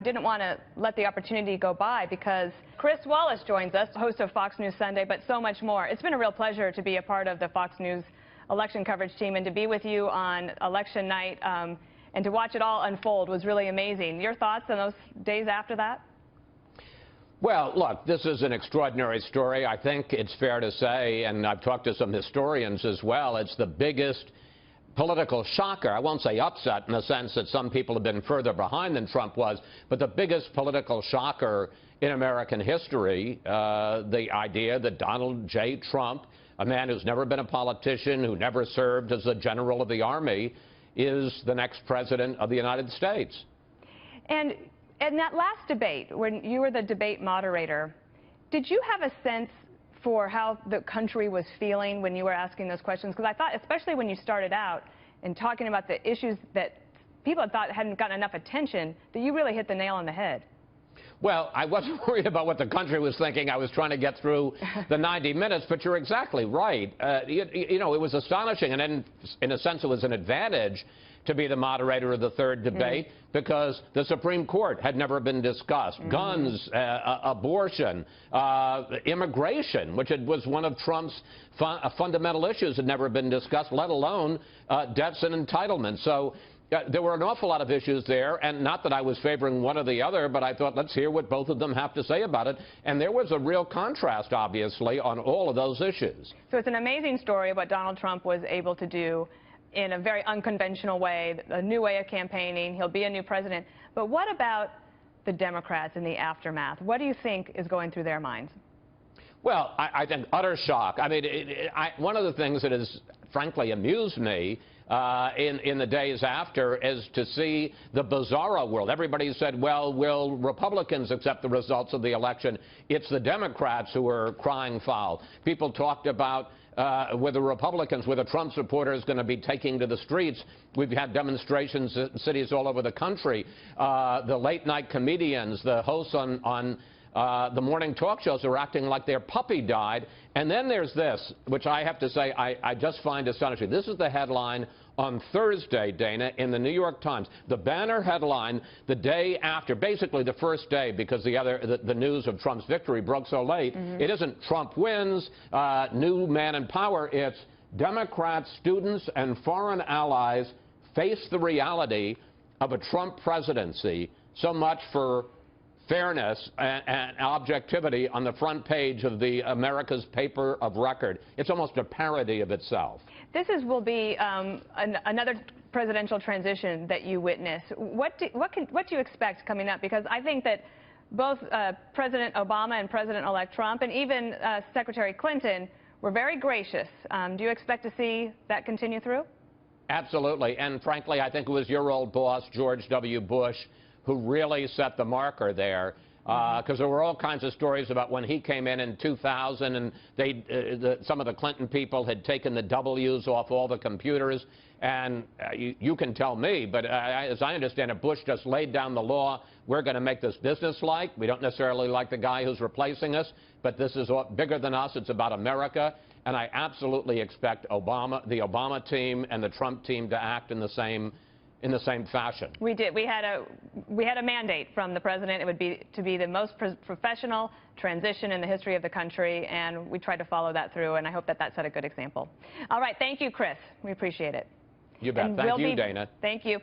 Didn't want to let the opportunity go by because Chris Wallace joins us, host of Fox News Sunday, but so much more. It's been a real pleasure to be a part of the Fox News election coverage team and to be with you on election night and to watch it all unfold was really amazing. Your thoughts on those days after that? Well, look, this is an extraordinary story. I think it's fair to say, and I've talked to some historians as well, it's the biggest political shocker. I won't say upset in the sense that some people have been further behind than Trump was, but the biggest political shocker in American history, the idea that Donald J. Trump, a man who's never been a politician, who never served as a general of the Army, is the next president of the United States. And in that last debate, when you were the debate moderator, did you have a sense for how the country was feeling when you were asking those questions? Because I thought, especially when you started out and talking about the issues that people had thought hadn't gotten enough attention, that you really hit the nail on the head. Well, I wasn't worried about what the country was thinking. I was trying to get through the 90 minutes, but you're exactly right. You know, it was astonishing, and in a sense, it was an advantage to be the moderator of the third debate because the Supreme Court had never been discussed. Guns, abortion, immigration, which was one of Trump's fundamental issues, had never been discussed, let alone debts and entitlements. So there were an awful lot of issues there, and not that I was favoring one or the other, but I thought, let's hear what both of them have to say about it. And there was a real contrast, obviously, on all of those issues. So it's an amazing story of what Donald Trump was able to do in a very unconventional way, a new way of campaigning. He'll be a new president. But what about the Democrats in the aftermath? What do you think is going through their minds? Well, I think utter shock. I mean, one of the things that has, frankly, amused me in the days after is to see the bizarro world. Everybody said, well, will Republicans accept the results of the election? It's the Democrats who are crying foul. People talked about with the Republicans, with the Trump supporters going to be taking to the streets. We've had demonstrations in cities all over the country. The late-night comedians, the hosts on the morning talk shows are acting like their puppy died. And then there's this, which I have to say I just find astonishing. This is the headline on Thursday, Dana, in the New York Times. The banner headline the day after, basically the first day, because the news of Trump's victory broke so late. It isn't Trump wins, new man in power. It's Democrats, students, and foreign allies face the reality of a Trump presidency. So much for fairness and objectivity on the front page of the America's paper of record. It's almost a parody of itself. This will be another presidential transition that you witness. What do you expect coming up? Because I think that both President Obama and President-elect Trump and even Secretary Clinton were very gracious. Do you expect to see that continue through? Absolutely. And frankly, I think it was your old boss, George W. Bush, who really set the marker there, because there were all kinds of stories about when he came in 2000 and some of the Clinton people had taken the W's off all the computers. And you can tell me, but as I understand it, Bush just laid down the law. We're going to make this business-like. We don't necessarily like the guy who's replacing us, but this is bigger than us. It's about America. And I absolutely expect the Obama team and the Trump team to act in the same fashion. We did. We had a mandate from the president. It would be to be the most professional transition in the history of the country, and we tried to follow that through, and I hope that set a good example. All right. Thank you, Chris. We appreciate it. You bet. Thank you, Dana. Thank you.